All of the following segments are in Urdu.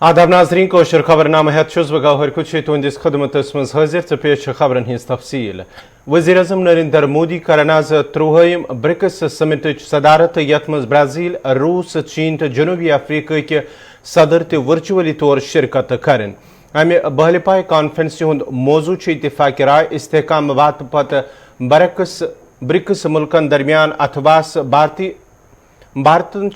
آداب ناظرین کوشر خبرنامہ ہیت چھس بہ گوہر کچھ تہندس خدمتس مز حاضر تو پیش خبرن ہز تفصیل وزیر اعظم نریندر مودی کرن آز 30یم برکس سمٹچ صدارت یت مز برازیل روس چین تو جنوبی افریقہ کے صدر تہ ورچولی طور شرکت کرن امہ بہل پائے کانفرنس ہند موضوع اتفاق رائے استحکام وات پتہ برکس ملکن درمیان اتھواس بھارتن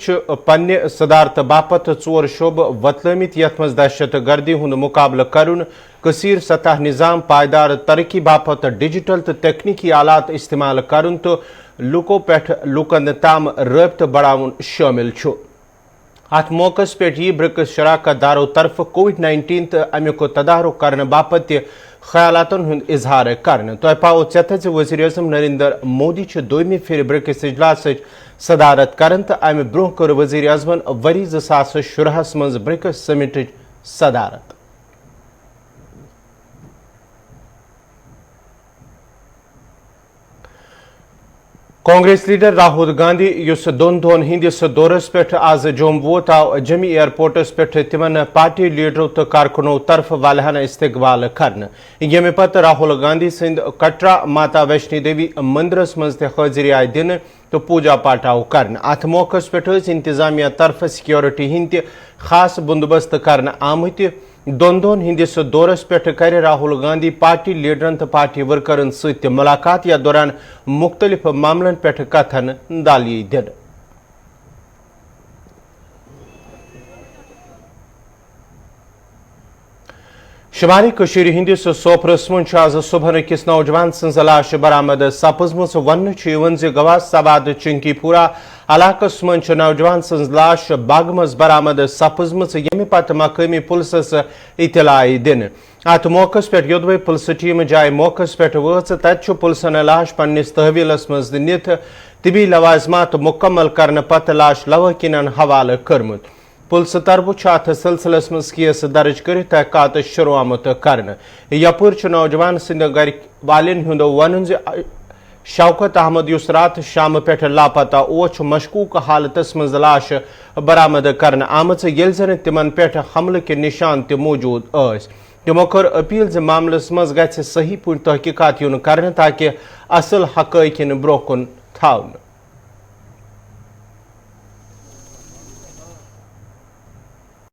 پنہ صدارت باپت 4 شعبہ وتلمت یت مز دہشت گردی ہند مقابلہ کرن کثیر سطح نظام پائیدار ترقی باپت ڈیجیٹل تو تکنیکی آلات استعمال کرن تو لوکو پہ لوکن تام رابطہ بڑھاون شامل ات موقع پہ یہ برکس شراکت دارو طرف کووڈ-19 تو امیک تدارک کرنے باپت خیالاتن ہند اظہار کرنے تو پاؤ ژےٚ وزیر اعظم نریندر مودی دویمہ پھر برکس اجلاس صدارت کرن تو امہ برہ کر وزیر اعظمن وری 2016 مز برکس سمٹچ صدارت کانگریس لیڈر راہل گاندھی یس دون دہن ہندس دورس پہ آز جوم ووت آو جمی ایئرپورٹس پہ تمن پارٹی لیڈرو تو کارکنو طرف والہانہ استقبال کرنے یمہ پتہ راہل گاندھی سند کٹرا ماتا ویشنو دیوی مندرس مز تہ حاضری آئی دن تو پوجا پاٹ آو کرنے ات موقع پہ انتظامیہ طرف سیکورٹی ہند خاص بندوبست کرنے آمت دون دہن ہندس دورس پہ کر راہل گاندھی پارٹی لیڈرن تو پارٹی ورکرن ست ملاقات یا دوران مختلف معاملن پہ کتھن دالی دن شمالی کشیر ہندس سوپرس من آز صبح أکس نوجوان سنز لاش برآمد سپزم ون گواہ سواد چنکی پورہ علاقس من نوجوان سنز لاش باغ مز برآمد سپزم یمہ پتہ مقامی پولیسس اطلاع دن ات موقع پہ یودوے پولیس ٹیم جائے موقع پہ وٲژ تتہ پولیسن لاش پنس تحویلس مز نتھ طبی لوازمات مکمل کرنے پتہ لاش لواحقینن حوالہ کرمت پولیس طرف ات سلسلس مز کیس درج کر تحقیقات شروع آمت کرنے یپور نوجوان سند گر والن ہند ون شوکت احمد اس رات شام پہ لاپتہ مشکوک حالتس مز لاش برآمد کرنے آمت یل زن تمن پہ حملہ کے نشان تہ موجود اس تمو کر اپیل معاملس مز گژھِ صحیح پٲٹھۍ تحقیقات یُن کرنے تاکہ اصل حقائق یِن برونٛہہ کُن تھاونہٕ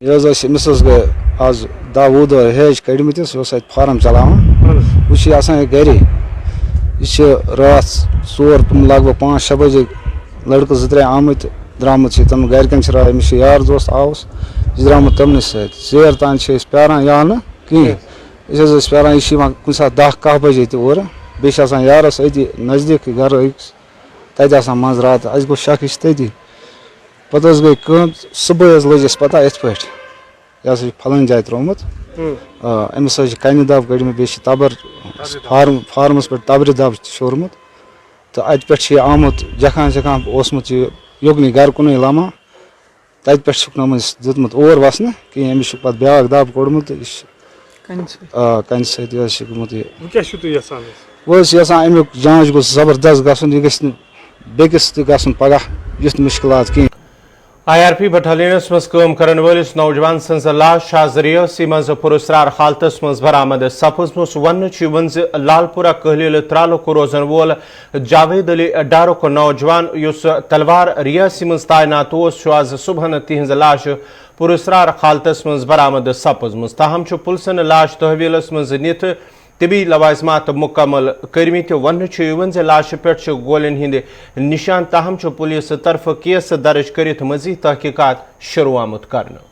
أمس گٔے آز 10-20 دۄہ ہیج کٔڑمٕتِس یہِ اوس اَتہِ فارم چلاوان وۄنۍ چھِ یہِ آسان یہِ گرے یہِ چھِ راتھ لگ بگ 5-6 بجے لڑکہٕ 2-3 آمٕتۍ درٛامٕتۍ چھِ تِم گرِکٮ۪ن چھِ راے أمِس چھُ یار دوست آوُس یہِ چھُ درٛامُت تِمنٕے سۭتۍ ژیر تام چھِ أسۍ پیاران یا نہٕ کِہیٖنۍ أسۍ حظ ٲسۍ پیاران یہِ چھِ یِوان کُنہِ ساتہٕ 10-10 بجے تہِ اورٕ بیٚیہِ چھِ آسان یارس أتی نزدیٖکٕے گرٕ أکِس تتہِ آسان منٛزٕ راتہٕ اَسہِ گوٚو شک یہِ چھِ تٔتی پتہٕ حظ گٔے کٲم صُبحٲے حظ لٔج اَسہِ پتہ یِتھ پٲٹھۍ یہِ ہسا چھُ پھلٲنۍ جایہِ ترٛوومُت أمِس حظ چھِ کنہِ دب کٔڑمٕتۍ بیٚیہِ چھِ تبر فارمس پٮ۪ٹھ تبرِ دب شوٗرمُت تہٕ اتہِ پٮ۪ٹھ چھُ یہِ آمُت جکھان اوسمُت یہِ یوٚکنُے گرٕ کُنُے لمان تتہِ پٮ۪ٹھ چھُکھ نہٕ أمِس دیُتمُت اور وسنہٕ کِہیٖنۍ أمِس چھُ پتہٕ بیاکھ دب کوٚڑمُت تہٕ یہِ چھُ کنہِ سۭتۍ یہِ حظ چھُ گوٚمُت یہِ وۄنۍ حظ چھِ یژھان امیُک جانچ گوٚژھ زبردست گژھُن یہِ گژھِ نہٕ بیٚکِس تہِ گژھُن پگاہ یُتھ مُشکلات کِہیٖنۍ IRP بٹالینس مز کٲم کرن وٲلس نوجوان سنز لاش آز ریاسی مز پراسرار حالتس مز برآمد سپزمس ون لال پورہ کہلیل ترالک روزن وول جاوید علی ڈارک نوجوان یس تلوار ریاسی مز تعینات آز صبح تہذ لاش پراسرار حالتس مز برآمد سپزم تاہم پولیسن لاش تحویلس مز نتھ طبی لوازمات مکمل کرمت ون لاش پہ گولین ہند نشان تاہم پولیس طرف کیس درج کرت مزید تحقیقات شروع آمت کرنے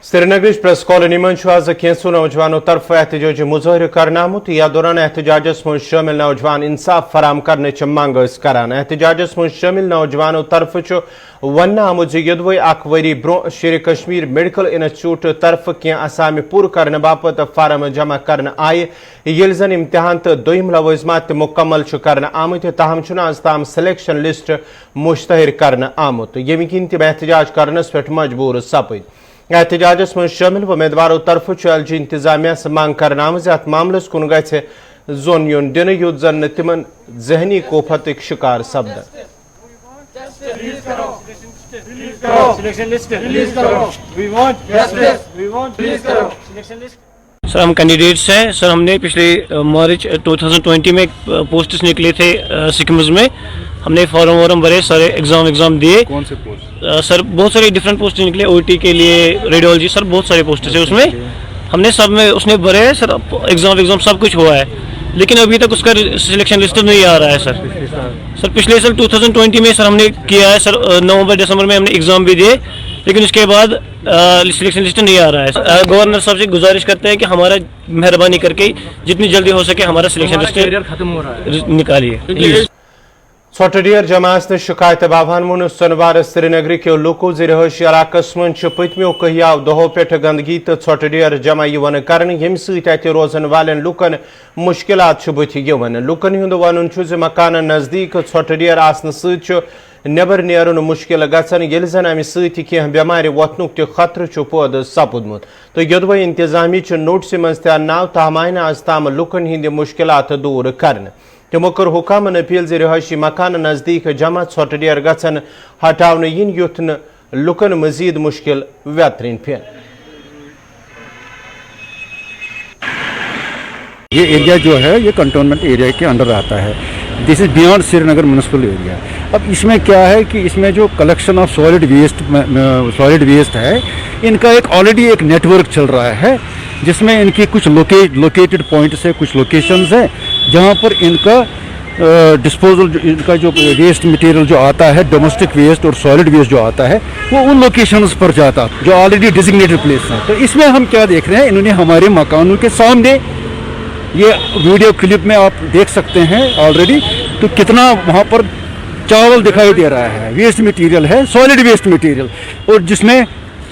سرینگرچ پریس کالونی من آز کینسو نوجوانوں طرف احتجاجی مظاہرہ کرنا آمت یا دوران احتجاجس من شامل نوجوان انصاف فراہم کرنے منگ کران احتجاجس من شامل نوجوانوں طرف ون آمت یدوے اخ وری برو شیر کشمیر میڈیکل انسٹیٹیوٹ طرف کی اسامہ پور کرنے باپت فارم جمع کرنے آئے یل زن امتحان تو دویم لوازمات مکمل کرنے آمت تاہم آز تام سلیکشن لسٹ مشتہر کرنے آمت یمہ کن تم احتجاج کرنس پہ مجبور سپد احتجاجس من شامل امیدواروں طرف ایل جی انتظامیہ منگ کرنے آمت ات معاملس کن گژھِ زون یون دن یوت زن تمن ذہنی کوفت شکار سپدن Selection list. Release karo. We want justice. We want release karo. Selection list. سر ہم کینڈیڈیٹس ہیں سر. ہم نے پچھلے مارچ 2020 میں پوسٹس نکلے تھے سکمز میں. ہم نے فارم وارم بھرے, سارے ایگزام دیے. کون سے پوسٹ؟ سر بہت سارے ڈفرینٹ پوسٹ نکلے, او ٹی کے لیے, ریڈیولوجی, سر بہت سارے پوسٹ تھے اس میں. ہم نے سب میں اس نے بھرے سر. ایگزام سب کچھ ہوا ہے, لیکن ابھی تک اس کا سلیکشن لسٹ نہیں آ رہا ہے سر. سر پچھلے سال 2020 میں سر ہم نے کیا ہے سر, نومبر دسمبر میں ہم نے ایگزام بھی دیے, لیکن اس کے بعد سلیکشن لسٹ نہیں آ رہا ہے. گورنر صاحب سے گزارش کرتے ہیں کہ ہمارا مہربانی کر کے جتنی جلدی ہو سکے ہمارا سلیکشن لسٹ ختم ہو رہا ہے. نکالیے پلیز. ژھۄٹہٕ جماعت شکایت باوان ووٚن سونوار سرینگر کیو لوکو زِ رہٲیشی علاقس منٛز چھِ پٔتمیو کٔہیاو دۄہو پٮ۪ٹھ گندگی تہٕ ژھۄٹہٕ ڈیر جمع یِوان کرنہٕ, ییٚمہِ سۭتۍ اَتہِ روزن والٮ۪ن لُکن مُشکِلات چھِ بٕتھِ یِوان. لُکن ہُنٛد وَنُن چھُ زِ مکانن نزدیٖک ژھۄٹہٕ ڈیر آسنہٕ سۭتۍ چھُ نٮ۪بر نیرُن مُشکِل گژھان, ییٚلہِ زن اَمہِ سۭتۍ کینٛہہ بٮ۪مارِ وۄتھنُک تہِ خطرٕ چھُ پٲدٕ سپُدمُت. تہٕ یوٚدوے انتظامیہٕچ نوٹسہِ منٛز تہِ آو تاہم آیہِ نہٕ آز تام لُکن ہٕنٛدِ مُشکِلات دوٗر کرنہٕ. تمو کٔر حُکامن أپیٖل زِ رِہٲیشی مکانن نزدیٖک جمع ژھۄٹہٕ ڈیر گژھن ہٹاونہٕ یِنۍ یُتھ نہٕ لُکن مزید مُشکِل ویترِنۍ پیٚن. یہ ایریا جو ہے یہ کنٹونمنٹ ایریا کے انڈر آتا ہے. This is beyond Srinagar municipal area. اب اس میں کیا ہے کہ اس میں جو کلیکشن آف سالڈ ویسٹ ہے, ان کا ایک آلریڈی ایک نیٹ ورک چل رہا ہے, جس میں ان کی کچھ لوکیٹڈ پوائنٹس ہیں, کچھ لوکیشنز ہیں جہاں پر ان کا ڈسپوزل, ان کا جو ویسٹ مٹیریل جو آتا ہے, ڈومیسٹک ویسٹ اور سالڈ ویسٹ جو آتا ہے, وہ ان لوکیشنز پر جاتا جو آلریڈی ڈیزگنیٹڈ پلیس ہیں. تو اس میں ہم کیا دیکھ رہے ہیں, انہوں نے ہمارے مکانوں کے سامنے, یہ ویڈیو کلپ میں آپ دیکھ سکتے ہیں آلریڈی, تو کتنا وہاں پر چاول دکھائی دے رہا ہے, ویسٹ مٹیریل ہے, سالڈ ویسٹ مٹیریل, اور جس میں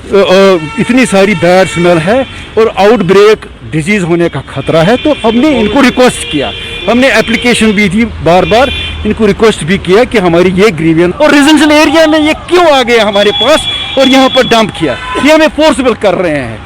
اتنی ساری بیڈ اسمیل ہے اور آؤٹ بریک ڈیزیز ہونے کا خطرہ ہے. تو ہم نے ان کو ریکویسٹ کیا, ہم نے اپلیکیشن بھی دی, بار بار ان کو ریکویسٹ بھی کیا کہ ہماری یہ گریوینس اور ریزیڈنشل ایریا میں یہ کیوں آ گئے ہمارے پاس اور یہاں پر ڈمپ کیا, یہ ہمیں فورسبل کر رہے ہیں.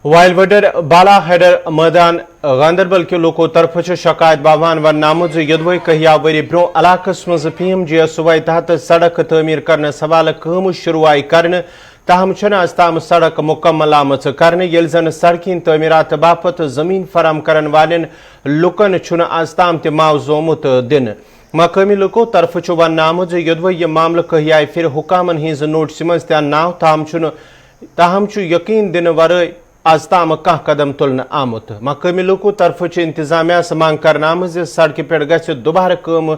وائل وڈر بالا ہیڈر میدان گاندربل کے لوکو طرف شکایت باوان ون آمت یدوے کہیا وری برو علاقس مز P M G S Y تحت سڑک تعمیر کرنے سوال کم شروع کرنے, تاہم چھن آز تام سڑک مکمل آمت کرنے, یل زن سڑکین تعمیرات باپت زمین فراہم کرن والن لکن چھن آز تام تہ معاوضہ آمت دن. مقامی لوکو طرف ون آمت یدوے یہ معاملہ کہیا پھر حکامن ہز نوٹس مز تہ آو, تاہم چھ یقین دن ورائے آز تام کھانا قدم تلنے آمت. مقامی لوکو طرف انتظامیہ منگ کرنا آمت سڑکہ پہ گھ دوبارہ کام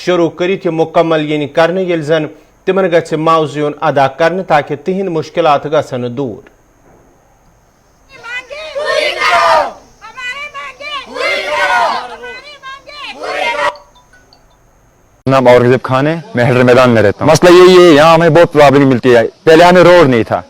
شروع کرت مکمل ین کرنے, یل زن تمن گھ معاوضہ یون ادا کرنے تاکہ تہند مشکلات گھن دور. نام اورگزیب خان ہے, میں ہیڈر میدان میں رہتا ہوں. مسئلہ یہی ہے, یہاں ہمیں بہت پرابلم ملتی ہے. پہلے ہمیں روڈ نہیں تھا,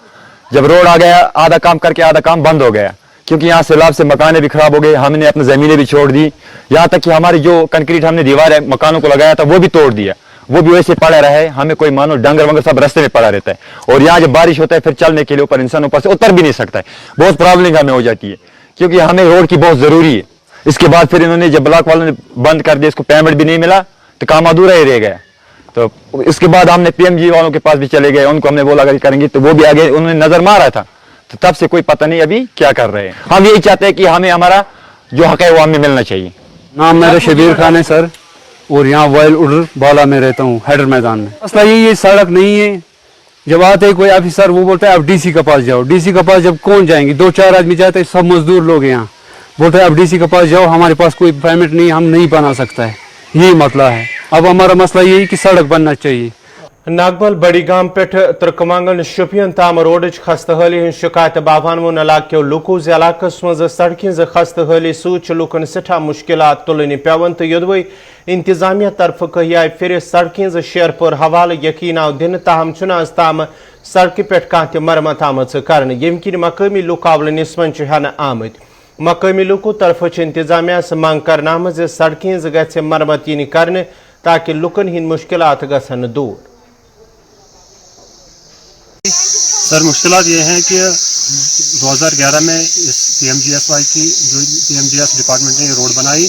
جب روڈ آ گیا آدھا کام کر کے آدھا کام بند ہو گیا, کیونکہ یہاں سیلاب سے مکانیں بھی خراب ہو گئے, ہم نے اپنی زمینیں بھی چھوڑ دی, یہاں تک کہ ہماری جو کنکریٹ ہم نے دیوار مکانوں کو لگایا تھا وہ بھی توڑ دیا, وہ بھی ویسے پڑا رہا ہے. ہمیں کوئی مانو ڈنگر ونگر سب رستے میں پڑا رہتا ہے, اور یہاں جب بارش ہوتا ہے پھر چلنے کے لیے اوپر انسان اوپر سے اتر بھی نہیں سکتا ہے. بہت پرابلم ہمیں ہو جاتی ہے, کیونکہ ہمیں روڈ کی بہت ضروری ہے. اس کے بعد پھر انہوں نے جب بلاک والوں نے بند کر دیا, اس کو پیمنٹ بھی نہیں ملا تو کام ادھورا ہی رہ گیا. تو اس کے بعد ہم نے پی ایم جی والوں کے پاس بھی چلے گئے, ان کو ہم نے بولا کریں گے, تو وہ بھی آگے انہوں نے نظر مارا تھا, تو تب سے کوئی پتہ نہیں ابھی کیا کر رہے ہیں. ہم یہی چاہتے ہیں کہ ہمیں ہمارا جو حق ہے وہ ہمیں ملنا چاہیے. نام میرا شبیر خان ہے سر, اور یہاں وائل وڈر بالا میں رہتا ہوں, ہیڈر میدان میں. مسئلہ یہ سڑک نہیں ہے, جب آتے ہیں کوئی آفیسر وہ بولتا ہے آپ ڈی سی کے پاس جاؤ. ڈی سی کے پاس جب کون جائیں گے, 2-4 آدمی جاتے ہیں, سب مزدور لوگ یہاں, بولتے ہیں آپ ڈی سی کے پاس جاؤ, ہمارے پاس کوئی پیمنٹ نہیں, ہم نہیں بنا سکتا ہے. یہی مسئلہ ہے. اب ہمارا مسئلہ یہی کہ سڑک بننا چاہیے. ناگبل بڑی گام پہ ترکمانگل شپین تام روڈچ خستہ حالی ہن شکایت باوان وون علاقہ لوکو زِ علاقس مز سڑکہ خستہ حالی سۭتۍ لوکن سٹھا مشکلات تلنہ پیون, تو یدوے انتظامیہ طرف کہیا پھر سڑکہ شیر پور حوالہ یقین آو دن, تاہم چھن آز تام سڑکہ پہ کانٛہہ تہِ مرمت آمٕژ کرنہٕ, ییٚمہِ کِنۍ مقٲمی لُکھ آولنس منٛز چھِ ہینہٕ آمٕتۍ. مقامی لوکو طرف انتظامیہ منگ کرنا آمٕژ سڑکہ گژھِ مرمت ین کرنہٕ تاکہ لُکن ہند مشکلات گژھن دور. سر مشکلات یہ ہیں کہ 2011 میں اس PMGSY کی جو PMGS ڈپارٹمنٹ نے یہ روڈ بنائی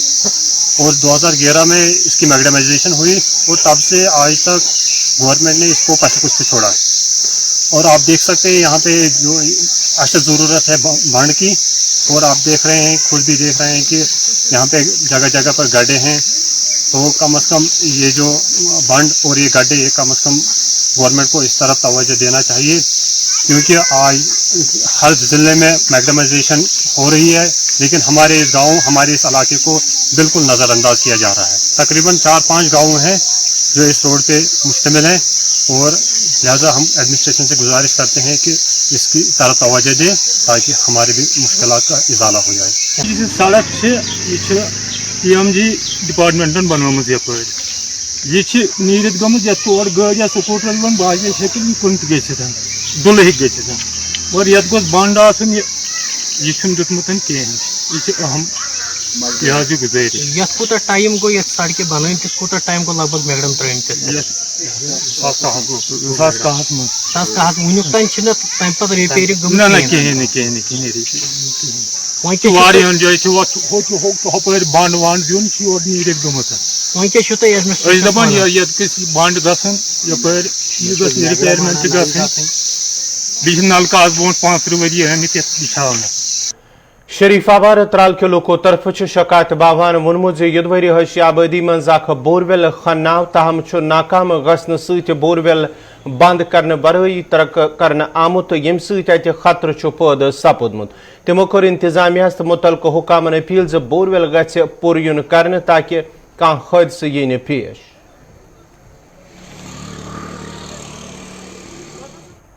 اور 2011 میں اس کی میگڈمائزیشن ہوئی اور تب سے آج تک گورنمنٹ نے اس کو پیسے کچھ پہ چھوڑا اور آپ دیکھ سکتے ہیں یہاں پہ جو اشد ضرورت ہے بانڈ کی اور آپ دیکھ رہے ہیں خود بھی دیکھ رہے ہیں کہ یہاں پہ جگہ جگہ پر گڈھے ہیں تو کم از کم یہ جو بانڈ اور یہ گڈھے یہ کم از کم گورنمنٹ کو اس طرف توجہ دینا چاہیے کیونکہ آج ہر ضلع میں میگڈمائزیشن ہو رہی ہے لیکن ہمارے اس گاؤں ہمارے اس علاقے کو بالکل نظر انداز کیا جا رہا ہے. تقریباً 4-5 گاؤں ہیں جو اس روڈ پہ مشتمل ہیں اور لہذا ہم ایڈمنسٹریشن سے گزارش کرتے ہیں کہ اس کی طرف توجہ دیں تاکہ ہمارے بھی مشکلات کا ازالہ ہو جائے. یہ سڑک یہ PMG ڈپارٹمنٹن بنومت یپر یہ نیرت گمت یا تور گاڑی یا سکوٹر باقی ہیکن کن تہ گھت دل ہیک گھت اور یت گوس بنڈ آسن یہ دیتمت کہین یہ اہم لہٰذا گزارش. یت کوتاہ ٹائم گو یت سڑکہ بنٲیِتھ کوتاہ ٹائم گو لگ بھگ میگڈم ترٲیمتِس 2010 من 2010 ونیُک تام چھنہٕ تمہِ پتہٕ ریپیرنگ نہ گٔمٕژ کہین وۄنۍ کیٛاہ واریاہن جایہِ چھِ ہپٲرۍ بنڈ ونڈ دیُن چھِ یور نیٖرِتھ گٔمٕژ. وۄنۍ کیٛاہ چھُو تۄہہِ أسۍ دپان یتھ گژھِ بنڈ گژھُن یپٲرۍ یہِ گژھِ رِپیرمنٹ تہِ گژھٕنۍ بیٚیہِ چھِ نلکہٕ آز برونٛٹھ 35 ؤری آمٕتۍ یتھ بچھاونہٕ. شریف آباد ترال کے لوکو طرف شکایت باوان وونمت زِ یدوری حشی آبادی من اخ بورویل خناو تاہم چھ ناکام گھن ست بورویل بند کرنے برٲیی ترک کرنے آمت یم ست اتہ خطرہ چھ پٲدٕ سپودمت. تمو کٔر انتظامیہ تہٕ متعلقہ حکامن اپیل ز بورویل گژھِ پُر یُن کرنہٕ تاکہ کانٛہہ حٲدثہٕ یی نہٕ پیش.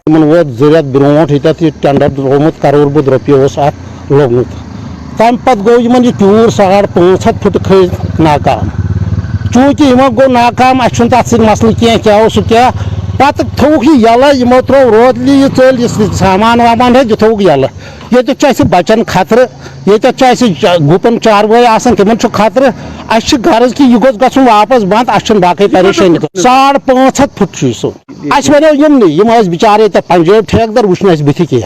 ووت ذریعہ برونٹ یہ ٹینڈر رومت کرور بود رۄپیہِ لوگمت تم پتہ گو یہ ٹیور 550 فٹ کھت ناکام چونکہ گو ناکام اچھن تک سی مسئلہ کیا سہ کیا پتہ تھوک یہ یلہ یمو ترو روتلی یہ ژل یہ سامان وامان ہے یہ تھوک یلہ یتھ بچن خطرہ یتھ گپن چاروٲے آسان تمن خطرہ اس غرض کہ یہ گوٚژھ گژھُن واپس بند اس باقی پریشانی 550 فٹ سہ اس ونو یم بچارے پنجاب ٹھیکدر وچھن بتھ کی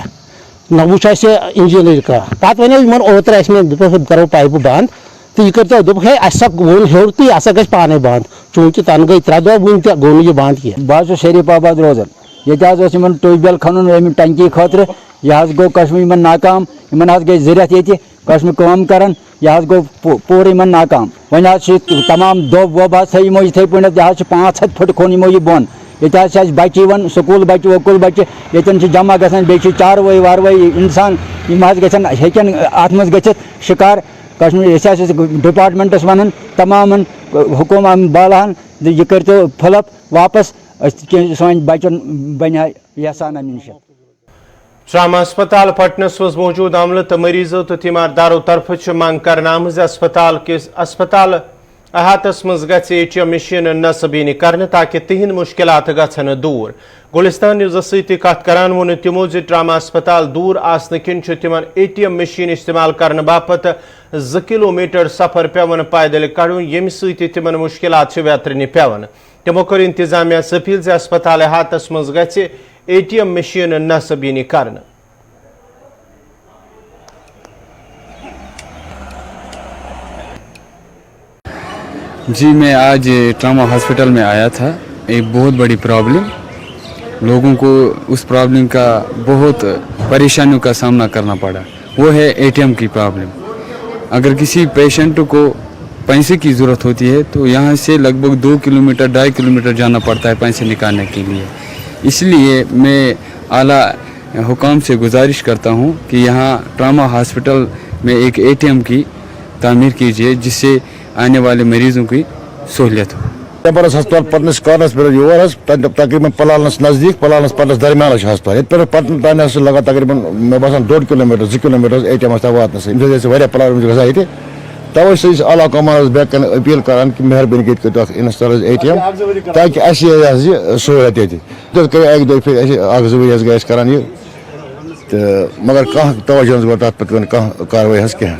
نہ وچ انجینئر کا پتہ ونو اوتر میں کرو پائپہ بند تو یہ کرو دے اہسا ون ہیور تو یہ گھس پانے بند چونکہ تن گئی 3 دۄہ ون تہ گو یہ بند کی. بہت شریف آباد روزان یہ ٹیوب ویل کھنن امن ٹنکی خاطر یہ گو کشمیر ناکام ان گئی ذریعہ یہ کشمیر کام کران یہ گو پورے ناکام ون تمام دب وب تھو اتھے پہ یہ 500 فٹ کھون یہ بون یہ بچہ یوان سکول بچہ وکول بچہ یتن جمع گھان بیٚیہِ چاروٲے واروٲے انسان گھن ہیٚکن ات مز گژھِتھ شکار کشمیر یہ ڈپارٹمنٹس ونان تمام حکومت بالاہن یہ کرتو فل اپ واپس سن بچن بنیا یسان امہ نش. ٹراما اسپتال پٹنس مز موجود عملہ تو مریضوں تو تیمارداروں طرف منگ کرنا آمز اسپتال احاطس مز گژھِ ATM مشین نصبینی کرنے تاکہ تہند مشکلات گژھن دور. گلستان نیوزس ست کت کران وون تمو ز ٹراما اسپتال دور آسن کن تمن ATM مشین استعمال کرنے باپت 2 کلومیٹر سفر پیون پیدل کڑن یم ست تمن مشکلات ویترنہ پیون. تمو کر انتظامیہ اپیل ز اسپتال احاطس مز گژھِ ATM مشین نصبینی کرنے. جی میں آج ٹراما ہاسپٹل میں آیا تھا. ایک بہت بڑی پرابلم لوگوں کو اس پرابلم کا بہت پریشانیوں کا سامنا کرنا پڑا وہ ہے ATM کی پرابلم. اگر کسی پیشنٹ کو پیسے کی ضرورت ہوتی ہے تو یہاں سے لگ بھگ 2 کلومیٹر 2.5 کلومیٹر جانا پڑتا ہے پیسے نکالنے کے لیے. اس لیے میں اعلیٰ حکام سے گزارش کرتا ہوں کہ یہاں ٹراما ہاسپٹل میں ایک ATM کی تعمیر کیجیے جس سے آنے والے مریضوں کی سہولیت ہو. بڑس ہسپتال پٹنس کارنس پہ یور تقریباً پلالنس نزدیک پلالنس پٹنس درمیان ہسپتال یہ پٹن تان لگان تقریباً مے باسان 1.5 کلومیٹر 2 کلومیٹر ATM تک واتنس واریاہ پرابلم گژھان یہ توے سے اعلیٰ حکامن بیک اپیل کران کہ مہربانی کرو انسٹال ATM تاکہ اس سہولیت یہ کرو اکہ دہ پھر 1-2 ؤری گئی کران یہ تو مگر کھانا توجہ تر پہ کاروائی کھانا.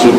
SOP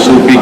SOP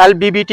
LBBT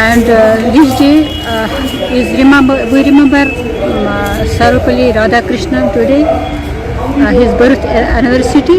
and this day we remember Sarvepalli Radhakrishnan today, his birth anniversary.